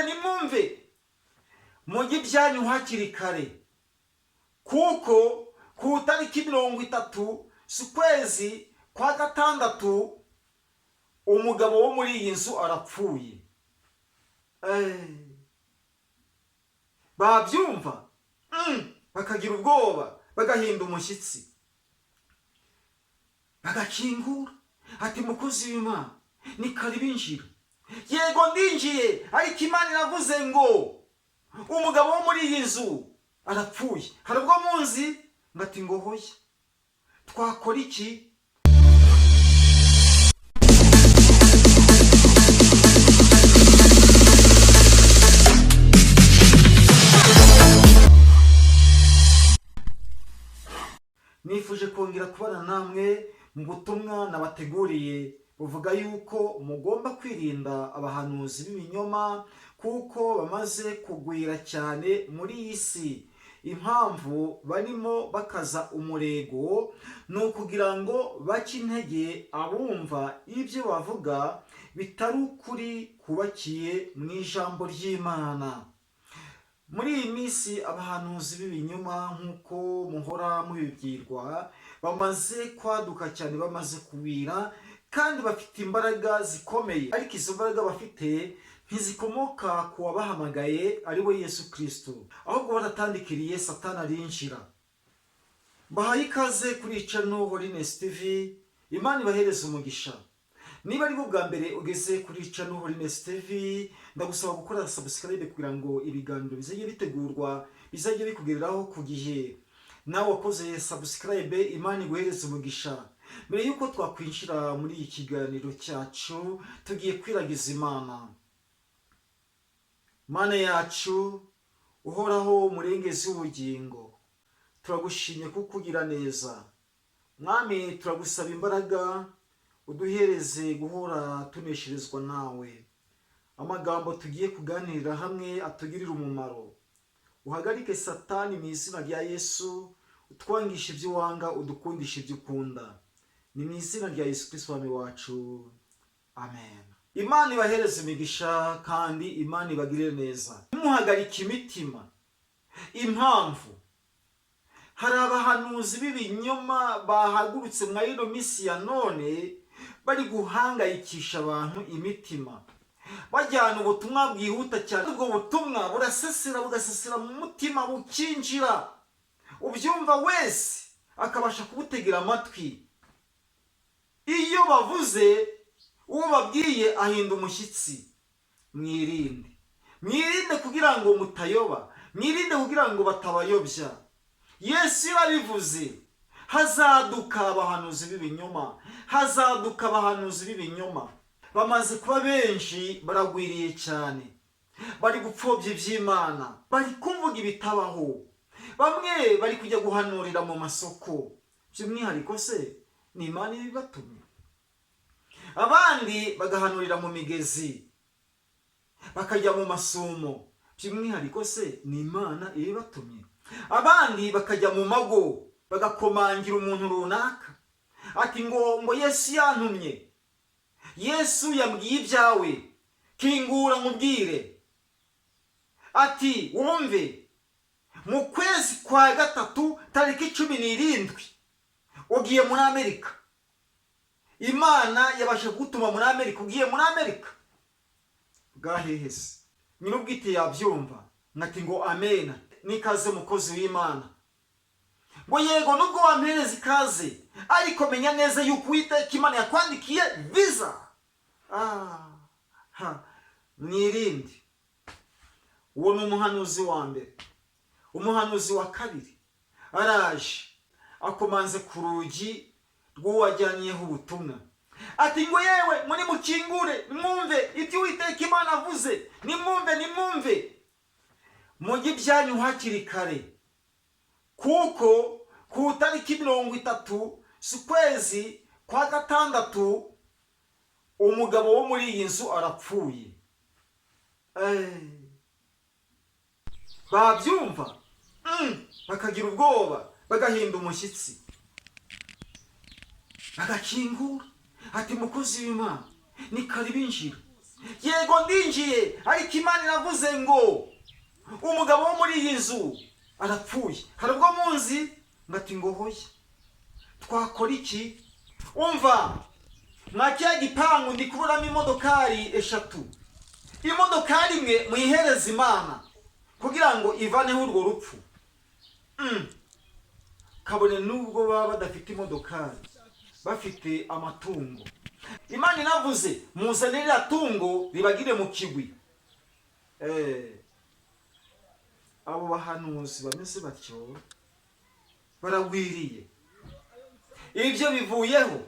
nimwumve mujye ibyanyu hakiri kare, kuko ku tariki 30 z'ukwezi kwa gatandatu umugabo wo muri iyi nzu arapfuye. Babyumva bakagira ubwoba, bagahinda umushyitsi, bagakingura. Ati mukozi w'Imana, ni karibu injira. Yego ndinjiye, ariko Imana iravuze ngo umugabo wo muri iyi nzu arapfuye. Hari ubwo munzi? Ngati ngo hoya, twakora iki? Nifuje kongera kubana namwe mu butumwa nabateguriye buvuga yuko mugomba kwirinda abahanuzi b'ibinyoma, kuko bamaze kugwira cyane muri iyi si. Impamvu barimo bakaza umurego ni ukugira ngo bace intege abumva ibyo bavuga bitari ukuri kubakiye mu ijambo ry'Imana. Muri iyi minsi abahanuzi b'ibinyoma nk'uko muhora mubibwirwa bamaze kwaduka cyane, bamaze kubira, kandi bafite imbaraga zikomeye. Ariko izo mbaraga bafite ntizikomoka ku wabahamagaye ari we Yesu Kristo, ahubwo baratandikiriye Satani arinjira. Bahaye ikaze kuri channel Holiness TV. Imana ibahereze umugisha. Niba ari bwa mbere ugeze kuri channel Holiness TV, ndagusaba gukora subscribe kugira ngo ibiganiro bizajye bitegurwa, bizajye bikugereraho ku gihe. Nawe wakoze subscribe, Imana iguhereze umugisha. Mbere yuko twakwinjira muri iki kiganiro cyacu, tugiye kwiragiza Imana. Mana yacu uhoraho murengezi w'ubugingo, turagushimye kuko ugira neza. Mwami, turagusaba imbaraga, uduhereze guhora tunesherezwa nawe. Amagambo tugiye kuganirira hamwe atugirira umumaro. Uhagarike Satani mu izina rya Yesu, utwangisha ibyo wanga, udukundisha ibyo ukunda. Ni mu izina rya Yesu Kristo Mwami wacu, amen. Imana ibahereze imigisha kandi Imana ibagirire neza. Muhagarike imitima. Impamvu hari abahanuzi b'ibinyoma bahagurutse mwa ino minsi ya none, bari guhangayikisha abantu imitima, bajyana ubutumwa bwihuta cyane. Ubwo butumwa bugasesera mu mutima, bukinjira, ubyumva wese akabasha kubutegera amatwi. Iyo bavuze, uwo babwiye ahinda umushyitsi. Mwirinde kugira ngo mutayoba, mwirinde kugira ngo batabayobya. Yesu yarabivuze, hazaduka abahanuzi b'ibinyoma, hazaduka abahanuzi b'ibinyoma. Bamaze kuba benshi, baragwiriye cyane, bari gupfobya iby'Imana, bari kuvuga ibitabaho. Bamwe bari kujya guhanurira mu masoko, by'umwihariko se ni Imana ibibatumye. Abandi bagahanurira mu migezi, bakajya mu masumo, by'umwihariko se ni Imana ibibatumye. Abandi bakajya mu mago, bagakomangira umuntu runaka, ati ngo Yesu yantumye, Yesu yambwiye ibyawe, kingura nkubwire. Ati wumve, mu kwezi kwa gatatu tariki 17 ugiye muri Amerika. Imana yabasha gutuma muri Amerika, ugiye muri Amerika. Bwahehese nyir'ubwite yabyumva, ngati ngo amen. Nikaze mukozi w'Imana. Ngo yego nubwo wampereza ikaze, ariko menya neza yuko Uwiteka Imana yakwandikiye visa. Mwirinde. Uwo ni umuhanuzi wa mbere. Umuhanuzi wa kabiri araje, akomanze ku rugi rw'uwajyanyeho ubutumwa. Ati ngo yewe muri mukingure, nimwumve ibyo Uwiteka Imana avuze. Nimwumve mujye ibyanyu hakiri kare, kuko ku tariki 30 z'ukwezi kwa gatandatu umugabo wo muri iyi nzu arapfuye. Babyumva bakagira ubwoba, bagahinda umushyitsi, bagakingura. Ati mukozi w'Imana, ni karibu injira. yego ndinjiye, ariko Imana iravuze ngo umugabo wo muri iyi nzu arapfuye. Hari ubwo munzi ngati ngo hoya twakora iki? Umva, mwakiya gipangu ndi kuburamo imodokari 3. Imodokari imwe muyihereza Imana kugira ngo ivaneho urwo rupfu. Kabone nubwo baba badafite imodokari, bafite amatungo, Imana inavuze muzanira tungo ribagire mu kigwi. Abo bahanuzi bameze batyo baragwiriye. Ibyo bivuyeho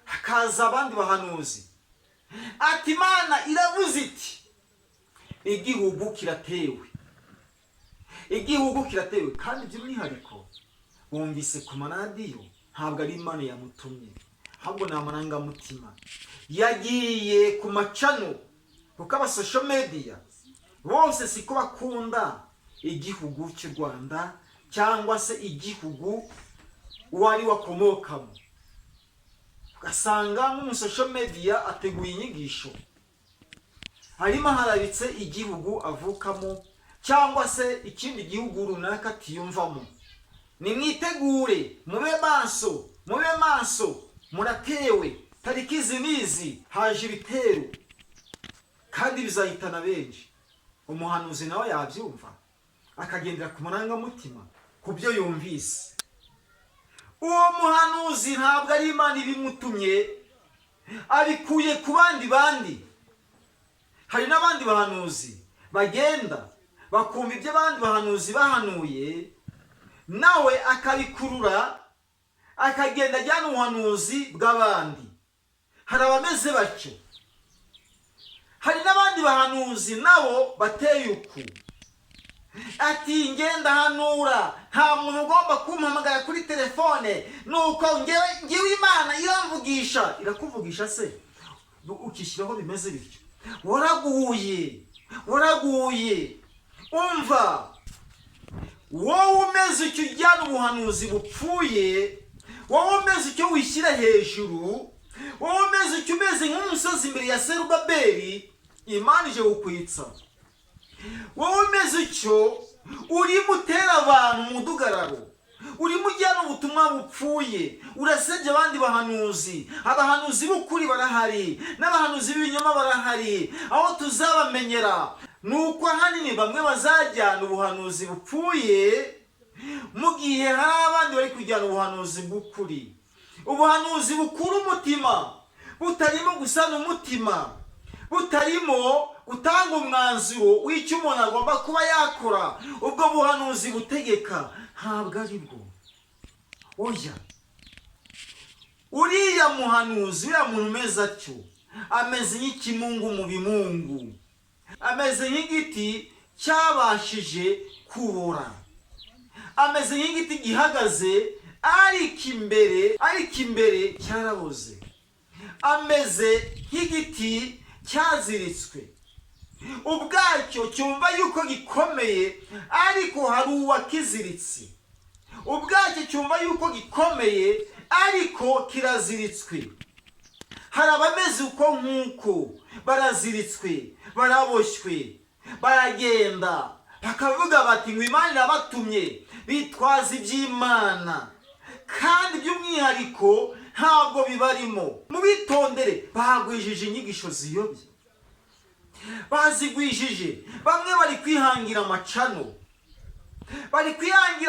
hakaza abandi bahanuzi ati Imana iravuze iti igihugu kiratewe, igihugu kiratewe. Kandi by'umwihariko bumvise ku maradiyo, ntabwo ari Imana yamutumye, ahubwo ni amarangamutima. Yagiye ku macano, kuko aba social media bose siko bakunda igihugu cy'u Rwanda cyangwa se igihugu wari wakomokamo. Ugasanga nk'umu social media ateguye inyigisho, harimo harabitse igihugu avukamo cyangwa se ikindi gihugu runaka atiyumvamo. Nimwitegure, mube maso, mube maso, muratewe, tariki izi n'izi haje ibitero kandi bizahitana benshi. Umuhanuzi nawe yabyumva akagendera ku marangamutima, ku byo yumvise. Uwo muhanuzi ntabwo ari Imana ibimutumye, abikuye ku bandi. Hari n'abandi bahanuzi bagenda bakumva ibyo abandi bahanuzi bahanuye, nawe akabikurura akagenda ajyana ubuhanuzi bw'abandi. Hari abameze batyo. Hari n'abandi bahanuzi nabo bateye uku, ati ngenda hanura, nta muntu ugomba kumpamagara kuri telefone, nuko ngewe Imana iramvugisha. Irakuvugisha se ukishyiraho bimeze bityo? Waraguye. Umva, wowe umeze icyo ujyana ubuhanuzi bupfuye, wowe umeze icyo wishyira hejuru, wowe umeze icyo umeze nk'umusozi imbere ya Serubabeli, Imana ije kukwitsa. Wowe umeze icyo urimo utera abantu umudugararo, urimo ujyana ubutumwa bupfuye, urasebye abandi bahanuzi. Abahanuzi b'ukuri barahari, n'abahanuzi b'ibinyoma barahari. Aho tuzabamenyera nuko ahanini bamwe bazajyana ubuhanuzi bupfuye, mu gihe hari abandi bari kujyana ubuhanuzi bw'ukuri. Ubuhanuzi bukura umutima, butarimo gusana umutima, butarimo gutanga umwanzuro w'icyo umuntu agomba kuba yakora. Ubwo buhanuzi butegeka ntabwo ari bwo. Oya, uriya muhanuzi, uriya muntu umeze atyo, ameze nk'ikimungu mu bimungu, ameze nk'igiti cyabashije kubora, ameze nk'igiti gihagaze ariko imbere cyaraboze, ameze nk'igiti cyaziritswe, ubwacyo cyumva yuko gikomeye, ariko hari uwakiziritse. Ubwacyo cyumva yuko gikomeye, ariko kiraziritswe. Hari abameze uko nk'uko, baraziritswe, baraboshywe, baragenda bakavuga bati ngo Imana irabatumye, bitwaza iby'Imana, kandi by'umwihariko ntabwo bibarimo. Mubitondere, bagwijije inyigisho ziyobye, bazigwijije. Bamwe bari kwihangira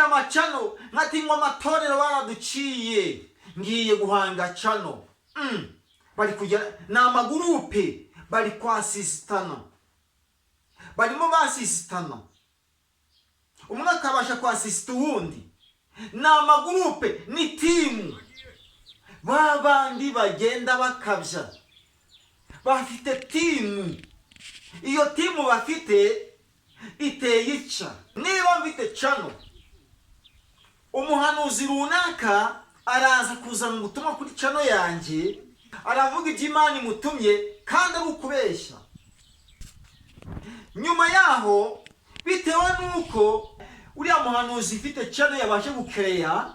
amacano, nkati ngo amatorero baraduciye, ngiye guhanga cano. Bari kujya ni amagurupe, bari kwasisitana, barimo basisitana, umwe akabasha kwasisita uwundi. Ni amagurupe, ni timu. Babandi bagenda bakabya, bafite timu. Iyo timu bafite iteye ica. Niba mfite cano, umuhanuzi runaka araza kuzana ubutumwa kuri cano yanjye, aravuga iby'Imana imutumye, kandi ari ukubeshya. Nyuma yaho, bitewe nuko uriya muhanuzi ufite cano yabashe gukereya,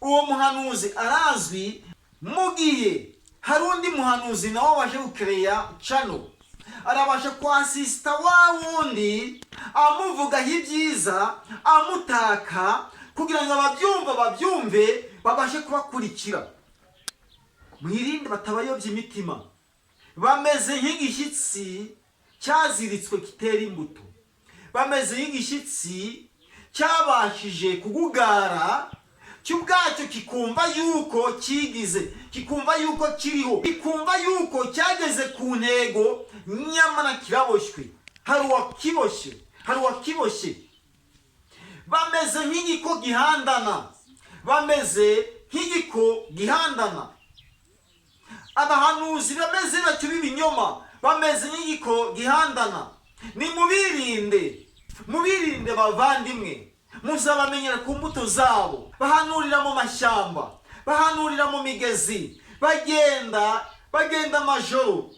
uwo muhanuzi arazwi, mu gihe hari undi muhanuzi nawe waje gukereya channel, arabasha kwasista wa wundi amuvugaho ibyiza, amutaka, kugira ngo babyumve babashe kubakurikira. Mwirinde batabayobya imitima, bameze nk'igishyitsi cyaziritswe kitera imbuto, bameze nk'igishyitsi cyabashije kugugara cy'ubwacyo kikumva yuko kigize, kikumva yuko kiriho, kikumva yuko cyageze ku ntego, nyamara kiraboshywe. Hari uwakiboshye. Bameze nk'igiko gihandana, abahanuzi bameze batyo b'ibinyoma, bameze nk'igiko gihandana. Mubirinde bavandimwe, muzabamenyera ku mbuto zabo. Bahanurira mu mashyamba, bahanurira mu migezi, bagenda amajoro,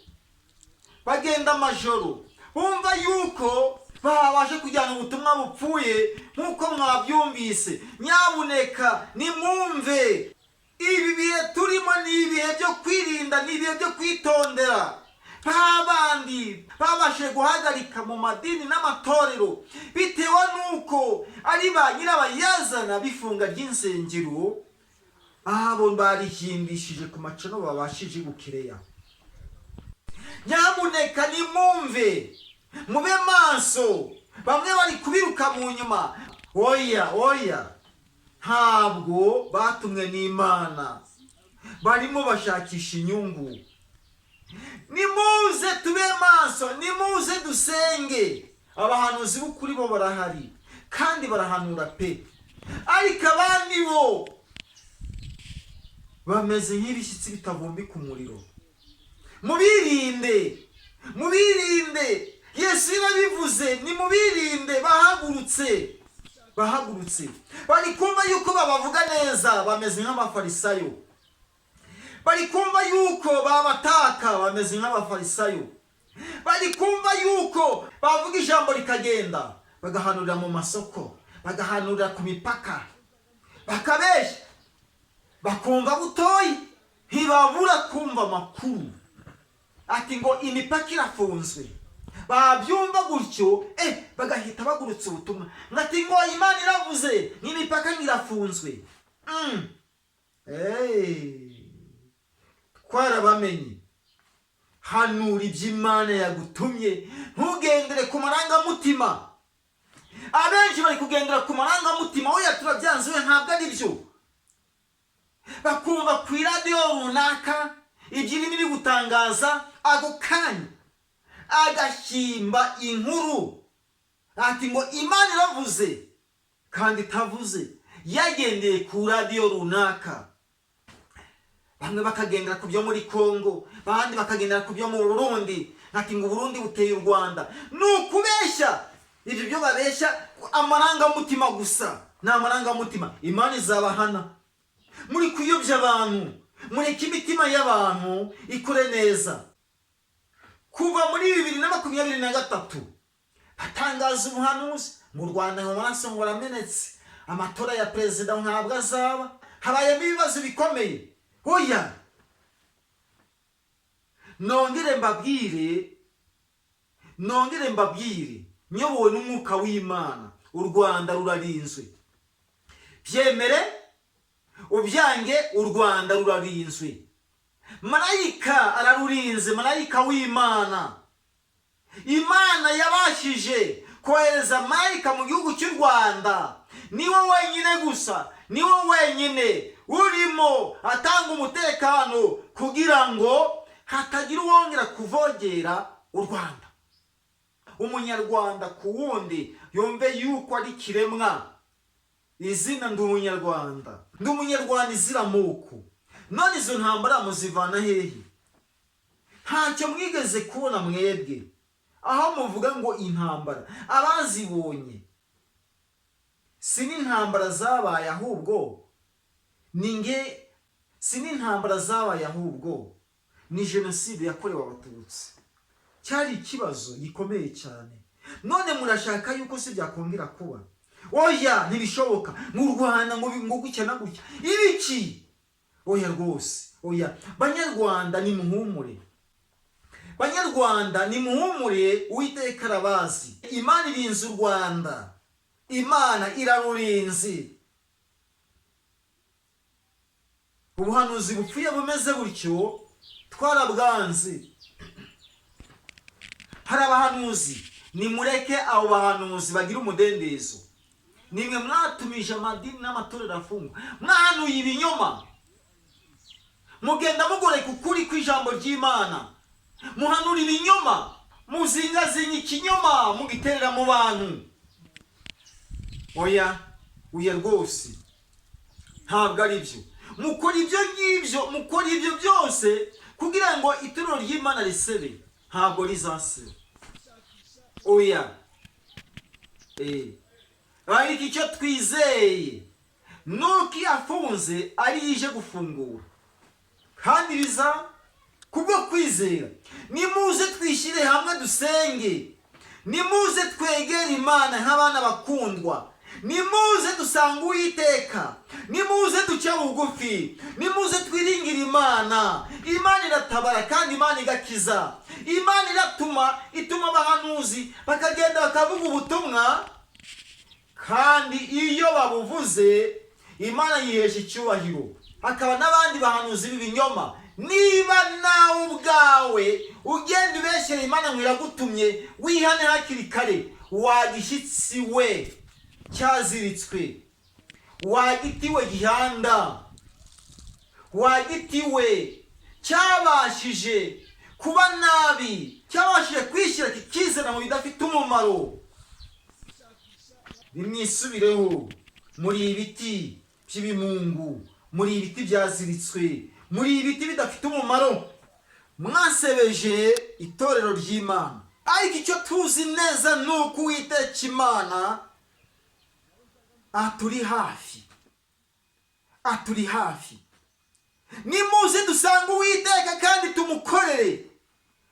bumva yuko babashe kujyana ubutumwa bupfuye nk'uko mwabyumvise. Nyabuneka nimwumve, ibi bihe turimo ni ibihe byo kwirinda, ni ibihe byo kwitondera. Babandi babashe guhagarika mu madini n'amatorero bitewe nuko ari ba nyirabayazana bifunga ry'insengero, abo barihindishije ku macano babashije gukereya. Nyamuneka nimwumve, mube maso. Bamwe bari kubiruka mu nyuma. Oya, ntabwo batumwe n'Imana, barimo bashakisha inyungu. Nimuze tube maso, nimuze dusenge. Abahanuzi b'ukuri bo barahari kandi barahanura pe, ariko abandi bo bameze nk'ibishyitsi bitavumbika umuriro. Mubirinde. Yesu yabivuze, ni mubirinde. Bahagurutse bari kumva yuko babavuga neza, bameze nk'abafarisayo. Bari kumva yuko babataka, bameze nk'abafarisayo. Bari kumva yuko bavuga ijambo rikagenda, bagahanurira mu masoko, bagahanurira ku mipaka, bakabeshya, bakumva butoyi, ntibabura kumva amakuru ati ngo imipaka irafunzwe. Babyumva gutyo, bagahita bagurutse ubutumwa ngati ngo Imana iravuze n'imipaka irafunzwe. Twarabamenye. Hanura iby'Imana yagutumye, ntugendere ku marangamutima. Abenshi bari kugendera ku marangamutima, oya turabyanze, ntabwo ari byo. Bakumva ku iradiyo runaka iby'irimo iri gutangaza, ako kanya agashyimba inkuru ati ngo Imana iravuze, kandi itavuze, yagendeye ku radiyo runaka. Bamwe bakagendera ku byo muri Kongo, abandi bakagendera ku byo mu Burundi, ati ngo Burundi buteye u Rwanda. Nukubeshya. Ibyo byo babeshya amarangamutima gusa, nta marangamutima. Imana izabahana. Muri kuyobya abantu, mureke imitima y'abantu ikure neza. Kuva muri 2023 batangaza ubuhanuzi mu Rwanda ngo amaraso ngo aramenetse, amatora ya perezida ntabwo azaba, habayemo ibibazo bikomeye. Oya, nongere mbabwire, nyobowe n'umwuka w'Imana, u Rwanda rurarinzwe. Byemere ubyange, u Rwanda rurarinzwe. Marayika ararurinze, marayika w'Imana. Imana yabashije kohereza marayika mu gihugu cy'u Rwanda. Niwe wenyine gusa, niwe wenyine urimo atanga umutekano kugira ngo hatagira uwongera kuvogera u Rwanda. Umunyarwanda ku wundi yumve yuko ari kiremwa. Izina ndi umunyarwanda izira amoko. None izo ntambara muzivana hehe? Ntacyo mwigeze kubona mwebwe aho muvuga ngo intambara. Abazibonye si n'intambara zabaye ahubwo ni jenoside yakorewe Abatutsi. Cyari ikibazo gikomeye cyane. None murashaka yuko se byakongera kuba? Oya, ntibishoboka. Mu Rwanda ngo gutya na gutya. Ibiki? oya rwose, oya. Banyarwanda ni muhumure, banyarwanda ni muhumure, Uwiteka arabazi. Imana irinze u Rwanda, Imana irarurinze. Ubuhanuzi bupfuye bumeze gutyo twarabwanze. Hari abahanuzi, nimureke abo bahanuzi bagira umudendezo. Nimwe mwatumije amadini n'amatorero afungwa, mwahanuye ibinyoma, mugenda mugoreka ukuri kw'ijambo ry'Imana, muhanura ibinyoma, muzingazinga ikinyoma mugiterera mu bantu. Oya, oya rwose, ntabwo ari byo. Mukora ibyo ngibyo, mukora ibyo byose kugira ngo itorero ry'Imana risebe, ntabwo rizaseba. Oya, ariko icyo twizeye nuko iyo afunze ari ije gufungura, kandi biza kubwo kwizera. Nimuze twishyire hamwe dusenge, nimuze twegere Imana nk'abana bakundwa, nimuze dusanga Uwiteka, nimuze duce bugufi, nimuze twiringire Imana. Imana iratabara kandi Imana igakiza. Imana ituma abahanuzi bakagenda bakavuga ubutumwa, kandi iyo babuvuze Imana yihesha icyubahiro. Hakaba n'abandi bahanuzi b'ibinyoma. Niba nawe ubwawe ugenda ubeshyera Imana ngo iragutumye, wihane hakiri kare. Wagishyitsi we cyaziritswe, wagitiwe gihanda, wagitiwe cyabashije kuba nabi, cyabashije kwishyira kikizana mu bidafite umumaro. Nimwisubireho, muri ibiti by'ibimungu, muri ibiti byaziritswe, muri ibiti bidafite umumaro, mwasebeje itorero ry'Imana. Ariko icyo tuzi neza ni uko Uwiteka Imana aturi hafi, aturi hafi. Nimuze dusanga Uwiteka kandi tumukorere,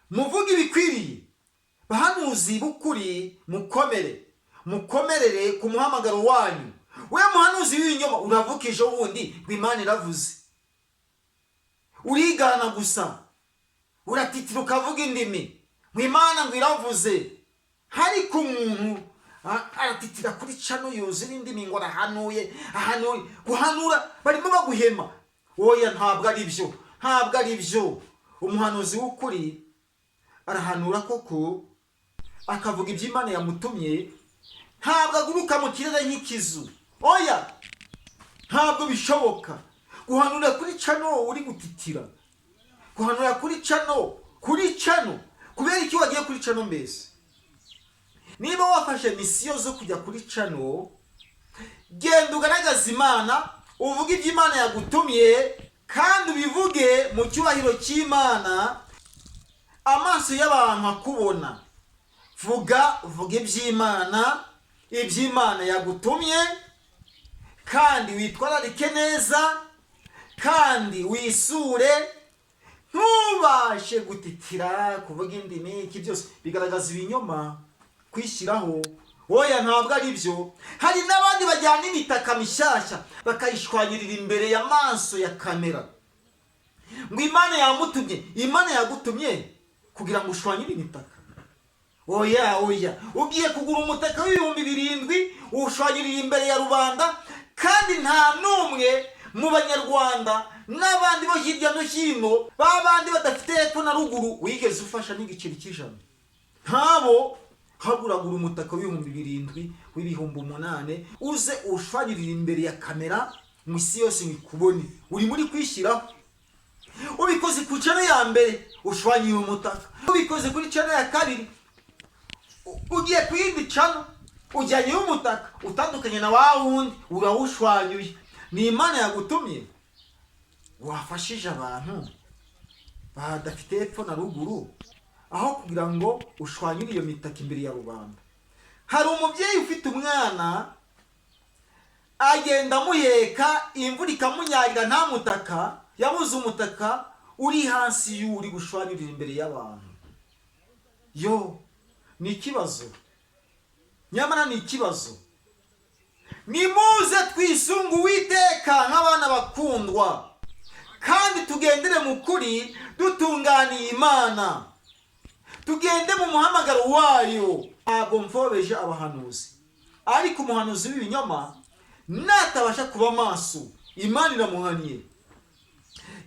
muvuge ibikwiriye. Bahanuzi b'ukuri, mukomerere ku muhamagaro wanyu. We muhanuzi w'ibinyoma uravukije ubundi ngo Imana iravuze, urigana gusa, uratitira ukavuga indimi ngo Imana ngo iravuze. Ariko umuntu aratitira kuri cano yuzura indimi ngo arahanuye. Guhanura barimo baguhema. Oya, ntabwo ari byo, ntabwo ari byo. Umuhanuzi w'ukuri arahanura koko, akavuga ibyo Imana yamutumye, ntabwo aguruka mu kirere nk'ikizu. Oya, ntabwo bishoboka. Guhanura kuri cano uri gutitira, guhanura kuri cano, kubera iki wagiye kuri cano mbese? Niba wafashe misiyo zo kujya kuri cano, genda ugaragaza Imana, uvuge ibyo Imana yagutumye, kandi ubivuge mu cyubahiro cy'Imana, amaso y'abantu akubona. Vuga iby'Imana, iby'Imana yagutumye, kandi witwararike neza, kandi wisure. Ntubashe gutitira, kuvuga indimi, iki byose bigaragaza ibinyoma, kwishyiraho. Oya, ntabwo ari byo. Hari n'abandi bajyana imitaka mishyashya bakayishwanyirira imbere ya maso ya kamera ngo Imana yamutumye. Imana yagutumye kugira ngo ushwanyire imitaka? Oya, ugiye kugura umutaka w'7,000 uwushwanyirira imbere ya rubanda, kandi nta n'umwe mu banyarwanda n'abandi bo hirya no hino, babandi badafite hepfo na ruguru, wigeze ufasha n'igiceri cy'ijana. Ntabo haguragura umutaka w'7,000 w'8,000 uze ushwanyirira imbere ya kamera mu isi yose ngikubone. Uri muri kwishyiraho. Ubikoze ku cano ya mbere ushwanyira umutaka, ubikoze kuri cano ya kabiri, ugiye kuyindi cano ujyanye umutaka utandukanye na wa wundi, urawushwanyuye. Ni Imana yagutumye? Wafashije abantu badafite hepfo na ruguru, aho kugira ngo ushwanyure iyo mitaka imbere ya rubanda. Hari umubyeyi ufite umwana, agenda amuheka, imvura ikamunyagira nta mutaka, yabuze umutaka uri hasi y'uri gushwanyurira imbere y'abantu. Yo, ni ikibazo, nyamara ni ikibazo. Nimuze twisunga Uwiteka nk'abana bakundwa, kandi tugendere mu kuri dutunganiye Imana, tugende mu muhamagaro wayo. Ntabwo mfobeje abahanuzi, ariko umuhanuzi w'ibinyoma natabasha kuba maso, Imana iramuhaniye.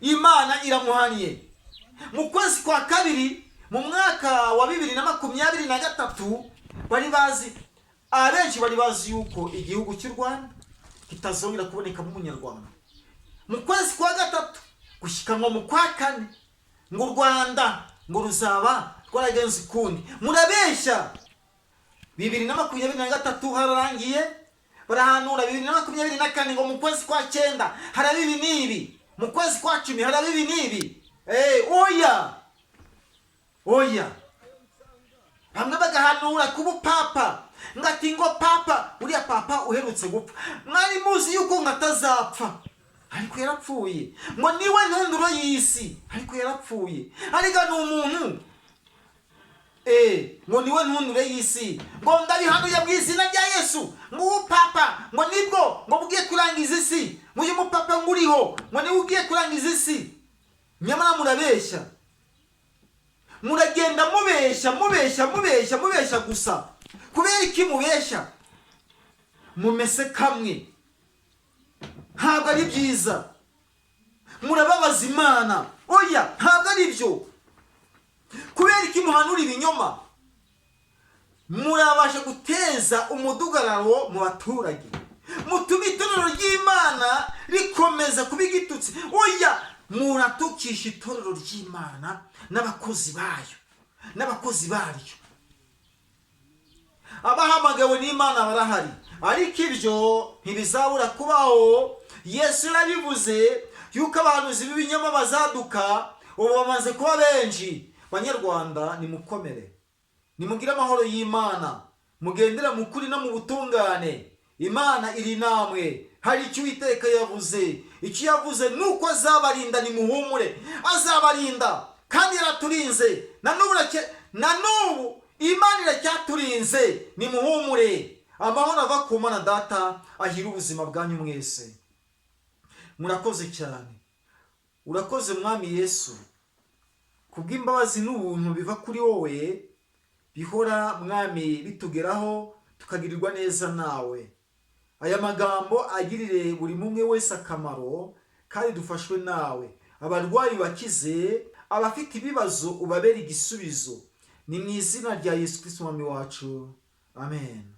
Imana iramuhaniye. Mu kwezi kwa kabiri mu mwaka wa 2023 abenshi bari bazi yuko igihugu cy'u Rwanda kitazongera kuboneka mu munyarwanda. Mu kwezi kwa gatatu gushikanwa mu kwa kane ngo u Rwanda ngo ruzaba rwaragenze ukundi. Murabeshya. 2023 hararangiye, barahanura 2024 ngo mu kwezi kwa 9 haraba ibi n'ibi, mu kwezi kwa 10 haraba ibi n'ibi. Oya. Bamwe bagahanura kuba papa, ngati ngo papa, uriya papa uherutse gupfa. Mwari muzi yuko ngatazapfa, ariko yarapfuye. Ngo niwe ntunduro y'isi, ariko yarapfuye. Ariko ni umuntu ngo niwe ntundure y'isi. Ngo ndabihanuye mu izina rya Yesu, ngo papa ngo nibwo ngo bugiye kurangiza isi, ngo uyu mupapa nguriho ngo niwe ugiye kurangiza isi. Nyamara murabeshya. Muragenda mubeshya gusa. Kubera iki mubeshya? Mumese kamwe. Ntabwo ari byiza. Murababaza Imana. Oya, ntabwo ari byo. Kubera iki muhanura ibinyoma? Murabasha guteza umudugararo mu baturage, mutuma itorero ry'Imana rikomeza kuba igitutsi. Oya, muratukisha itorero ry'Imana n'abakozi bayo, n'abakozi baryo. Abahamagawe n'Imana barahari, ariko ibyo ntibizabura kubaho. Yesu yarabivuze yuko abahanuzi b'ibinyoma bazaduka. Ubu bamaze kuba benshi. Banyarwanda, nimukomere, nimugire amahoro y'Imana, mugendera mu kuri no mu butungane. Imana iri namwe. Hari icyo Uwiteka yavuze. Icyo yavuze nuko azabarinda, nimuhumure. Azabarinda kandi yaraturinze. Na n'ubu Imana iracyaturinze, nimuhumure. Amahoro ava ku Mana Data ahira ubuzima bwanyu mwese. Murakoze cyane. Urakoze Mwami Yesu, kubw'imbabazi n'ubuntu biva kuri wowe, bihora Mwami bitugeraho tukagirirwa neza nawe. Aya magambo agirire buri mumwe wese akamaro, kandi dufashwe nawe. Abarwayi bakize, abafite ibibazo ubabere igisubizo. Ni mu izina rya Yesu Kristo Mwami wacu. Amen.